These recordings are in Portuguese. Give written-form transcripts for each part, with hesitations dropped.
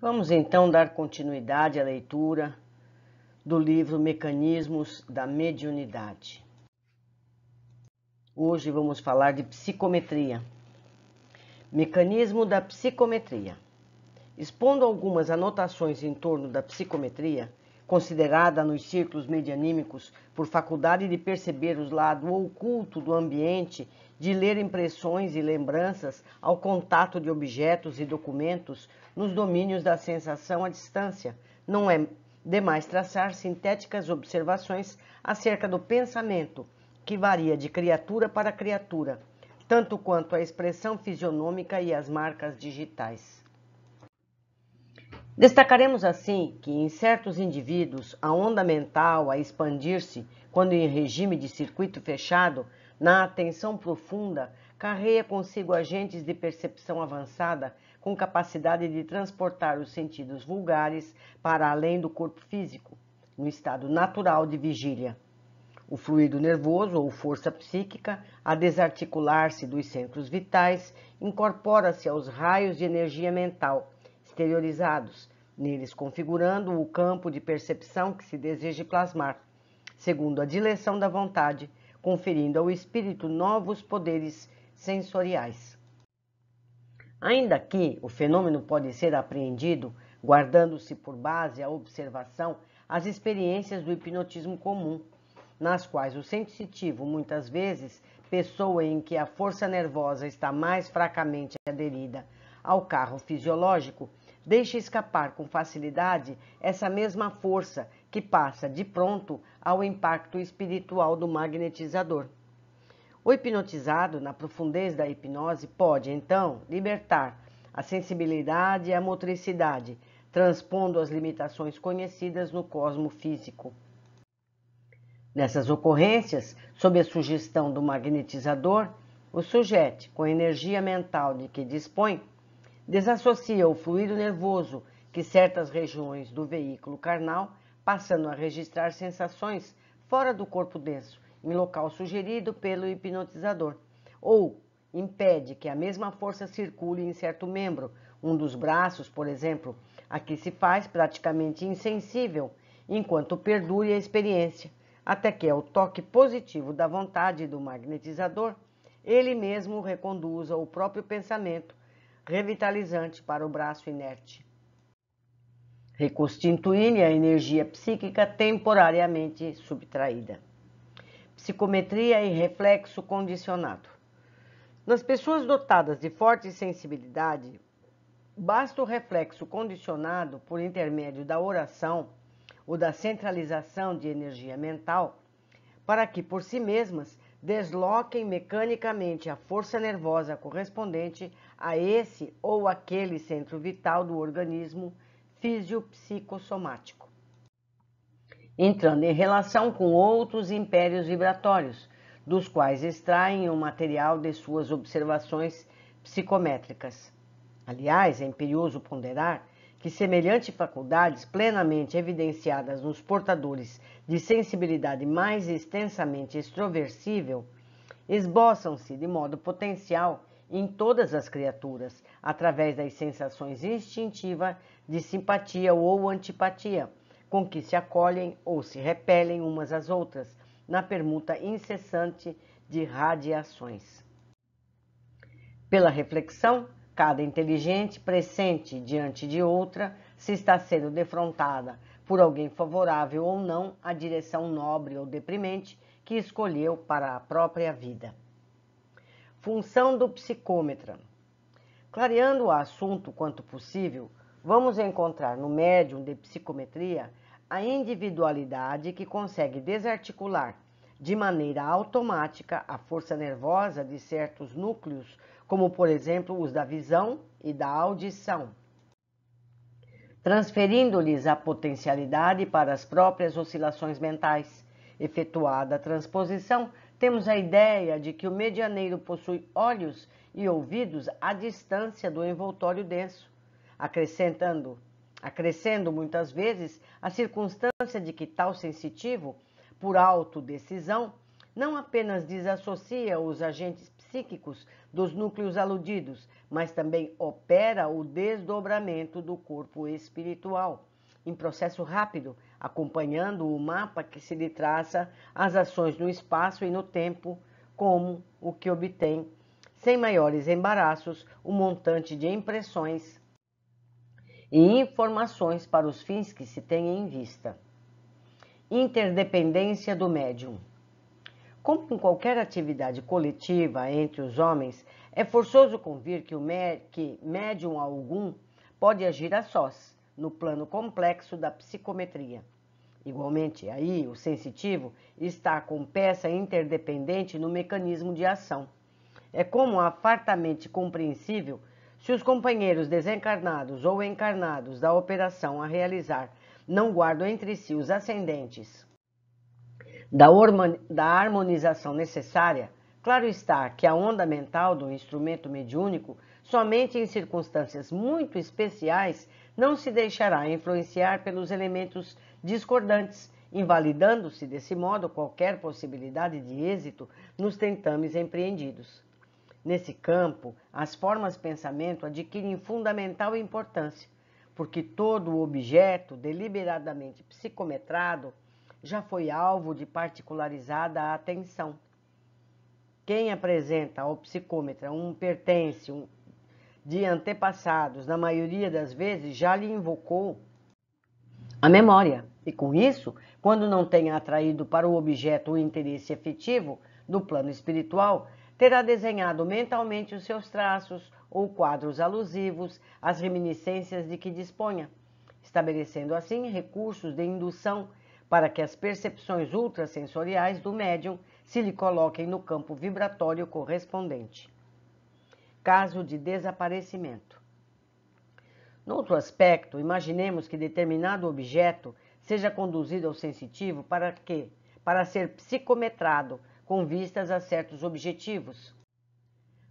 Vamos então dar continuidade à leitura do livro Mecanismos da Mediunidade. Hoje vamos falar de psicometria. Mecanismo da psicometria. Expondo algumas anotações em torno da psicometria, considerada nos círculos medianímicos por faculdade de perceber o lado oculto do ambiente, de ler impressões e lembranças ao contato de objetos e documentos nos domínios da sensação à distância, não é demais traçar sintéticas observações acerca do pensamento, que varia de criatura para criatura, tanto quanto a expressão fisionômica e as marcas digitais. Destacaremos assim que em certos indivíduos a onda mental a expandir-se quando em regime de circuito fechado, na atenção profunda, carrega consigo agentes de percepção avançada com capacidade de transportar os sentidos vulgares para além do corpo físico, no estado natural de vigília. O fluido nervoso ou força psíquica, a desarticular-se dos centros vitais, incorpora-se aos raios de energia mental exteriorizados, neles configurando o campo de percepção que se deseja plasmar, segundo a direção da vontade, conferindo ao espírito novos poderes sensoriais. Ainda que o fenômeno pode ser apreendido, guardando-se por base a observação as experiências do hipnotismo comum, nas quais o sensitivo, muitas vezes, pessoa em que a força nervosa está mais fracamente aderida ao carro fisiológico, deixa escapar com facilidade essa mesma força que passa de pronto ao impacto espiritual do magnetizador. O hipnotizado, na profundez da hipnose, pode, então, libertar a sensibilidade e a motricidade, transpondo as limitações conhecidas no cosmo físico. Nessas ocorrências, sob a sugestão do magnetizador, o sujeito, com a energia mental de que dispõe, desassocia o fluido nervoso que certas regiões do veículo carnal, passando a registrar sensações fora do corpo denso, em local sugerido pelo hipnotizador, ou impede que a mesma força circule em certo membro, um dos braços, por exemplo, a que se faz praticamente insensível, enquanto perdure a experiência, até que, ao toque positivo da vontade do magnetizador, ele mesmo reconduza o próprio pensamento revitalizante para o braço inerte, reconstituindo a energia psíquica temporariamente subtraída. Psicometria e reflexo condicionado. Nas pessoas dotadas de forte sensibilidade, basta o reflexo condicionado por intermédio da oração ou da centralização de energia mental para que, por si mesmas, desloquem mecanicamente a força nervosa correspondente a esse ou aquele centro vital do organismo fisiopsicossomático, entrando em relação com outros impérios vibratórios, dos quais extraem o material de suas observações psicométricas. Aliás, é imperioso ponderar que semelhantes faculdades plenamente evidenciadas nos portadores de sensibilidade mais extensamente extroversível esboçam-se de modo potencial em todas as criaturas, através das sensações instintivas de simpatia ou antipatia, com que se acolhem ou se repelem umas às outras, na permuta incessante de radiações. Pela reflexão, cada inteligente pressente diante de outra se está sendo defrontada por alguém favorável ou não à direção nobre ou deprimente que escolheu para a própria vida. Função do psicômetra. Clareando o assunto quanto possível, vamos encontrar no médium de psicometria a individualidade que consegue desarticular de maneira automática a força nervosa de certos núcleos, como por exemplo os da visão e da audição, transferindo-lhes a potencialidade para as próprias oscilações mentais. Efetuada a transposição, temos a ideia de que o medianeiro possui olhos e ouvidos à distância do envoltório denso, acrescendo muitas vezes a circunstância de que tal sensitivo, por autodecisão, não apenas desassocia os agentes psíquicos dos núcleos aludidos, mas também opera o desdobramento do corpo espiritual, em processo rápido, acompanhando o mapa que se lhe traça as ações no espaço e no tempo, como o que obtém, sem maiores embaraços, o montante de impressões e informações para os fins que se tem em vista. Interdependência do médium. Como em qualquer atividade coletiva entre os homens, é forçoso convir que médium algum pode agir a sós, no plano complexo da psicometria. Igualmente, aí, o sensitivo está com peça interdependente no mecanismo de ação. É como fartamente compreensível se os companheiros desencarnados ou encarnados da operação a realizar não guardam entre si os ascendentes da harmonização necessária. Claro está que a onda mental do instrumento mediúnico, somente em circunstâncias muito especiais, não se deixará influenciar pelos elementos discordantes, invalidando-se desse modo qualquer possibilidade de êxito nos tentames empreendidos. Nesse campo, as formas pensamento adquirem fundamental importância, porque todo o objeto deliberadamente psicometrado já foi alvo de particularizada atenção. Quem apresenta ao psicômetra um pertence de antepassados, na maioria das vezes, já lhe invocou a memória, e com isso, quando não tenha atraído para o objeto o interesse efetivo do plano espiritual, terá desenhado mentalmente os seus traços ou quadros alusivos às reminiscências de que disponha, estabelecendo assim recursos de indução para que as percepções ultrassensoriais do médium se lhe coloquem no campo vibratório correspondente. Caso de desaparecimento. Noutro aspecto, imaginemos que determinado objeto seja conduzido ao sensitivo para ser psicometrado com vistas a certos objetivos.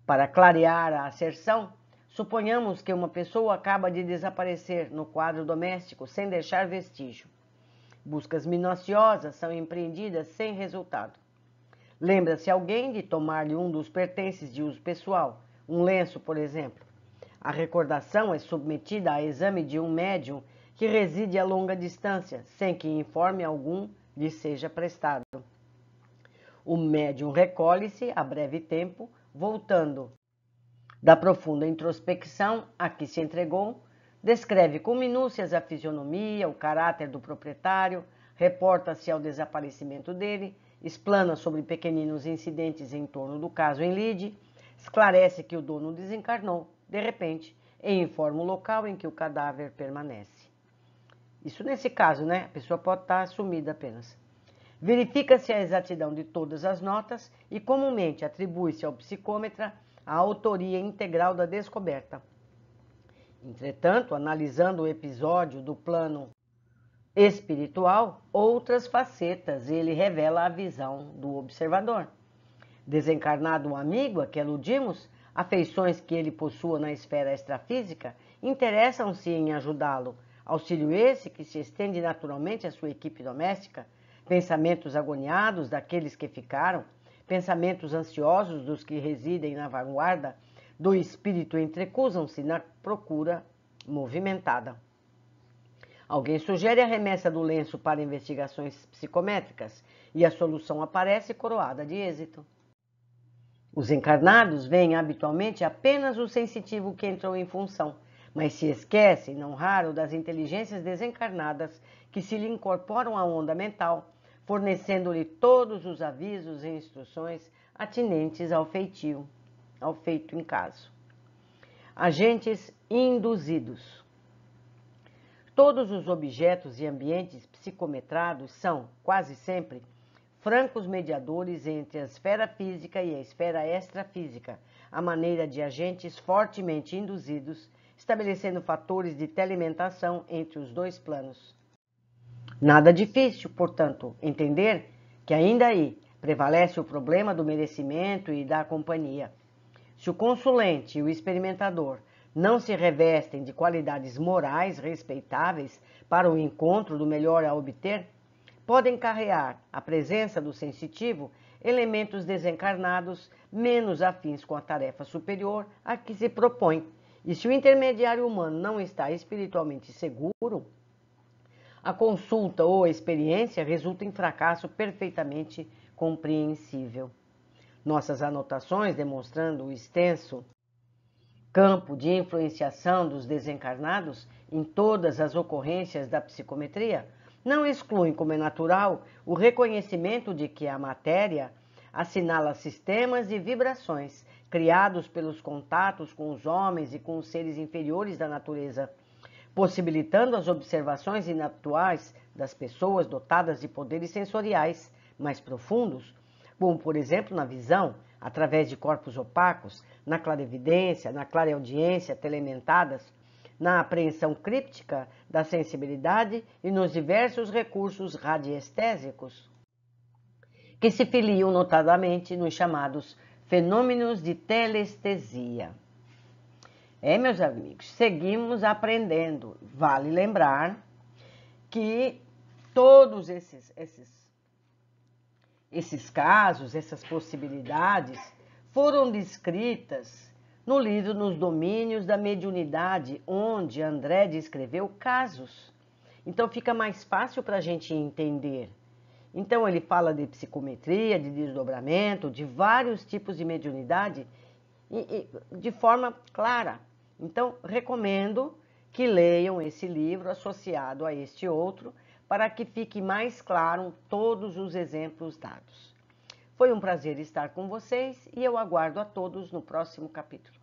Para clarear a asserção, suponhamos que uma pessoa acaba de desaparecer no quadro doméstico sem deixar vestígio. Buscas minuciosas são empreendidas sem resultado. Lembra-se alguém de tomar-lhe um dos pertences de uso pessoal, um lenço, por exemplo. A recordação é submetida a exame de um médium que reside a longa distância, sem que informe algum lhe seja prestado. O médium recolhe-se a breve tempo, voltando da profunda introspecção a que se entregou, descreve com minúcias a fisionomia, o caráter do proprietário, reporta-se ao desaparecimento dele, explana sobre pequeninos incidentes em torno do caso em lide, esclarece que o dono desencarnou, de repente, e informa o local em que o cadáver permanece. Isso nesse caso, né? A pessoa pode estar sumida apenas. Verifica-se a exatidão de todas as notas e comumente atribui-se ao psicômetra a autoria integral da descoberta. Entretanto, analisando o episódio do plano espiritual, outras facetas ele revela a visão do observador. Desencarnado um amigo a que aludimos, afeições que ele possua na esfera extrafísica interessam-se em ajudá-lo, auxílio esse que se estende naturalmente à sua equipe doméstica, pensamentos agoniados daqueles que ficaram, pensamentos ansiosos dos que residem na vanguarda do espírito entrecusam-se na procura movimentada. Alguém sugere a remessa do lenço para investigações psicométricas e a solução aparece coroada de êxito. Os encarnados veem habitualmente apenas o sensitivo que entrou em função, mas se esquecem, não raro, das inteligências desencarnadas que se lhe incorporam à onda mental, fornecendo-lhe todos os avisos e instruções atinentes ao feito em caso. Agentes induzidos. Todos os objetos e ambientes psicometrados são, quase sempre, francos mediadores entre a esfera física e a esfera extrafísica, à maneira de agentes fortemente induzidos, estabelecendo fatores de telementação entre os dois planos. Nada difícil, portanto, entender que ainda aí prevalece o problema do merecimento e da companhia. Se o consulente e o experimentador não se revestem de qualidades morais respeitáveis para o encontro do melhor a obter, podem carrear a presença do sensitivo elementos desencarnados menos afins com a tarefa superior a que se propõe. E se o intermediário humano não está espiritualmente seguro, a consulta ou a experiência resulta em fracasso perfeitamente compreensível. Nossas anotações, demonstrando o extenso campo de influenciação dos desencarnados em todas as ocorrências da psicometria, não excluem, como é natural, o reconhecimento de que a matéria assinala sistemas e vibrações criados pelos contatos com os homens e com os seres inferiores da natureza, possibilitando as observações inatuais das pessoas dotadas de poderes sensoriais mais profundos, como, por exemplo, na visão, através de corpos opacos, na clarevidência, na clareaudiência telementadas, na apreensão críptica da sensibilidade e nos diversos recursos radiestésicos, que se filiam notadamente nos chamados fenômenos de telestesia. Meus amigos, seguimos aprendendo. Vale lembrar que todos esses casos, essas possibilidades, foram descritas no livro Nos Domínios da Mediunidade, onde André descreveu casos. Então fica mais fácil para a gente entender. Então ele fala de psicometria, de desdobramento, de vários tipos de mediunidade de forma clara. Então recomendo que leiam esse livro associado a este outro, para que fique mais claro todos os exemplos dados. Foi um prazer estar com vocês e eu aguardo a todos no próximo capítulo.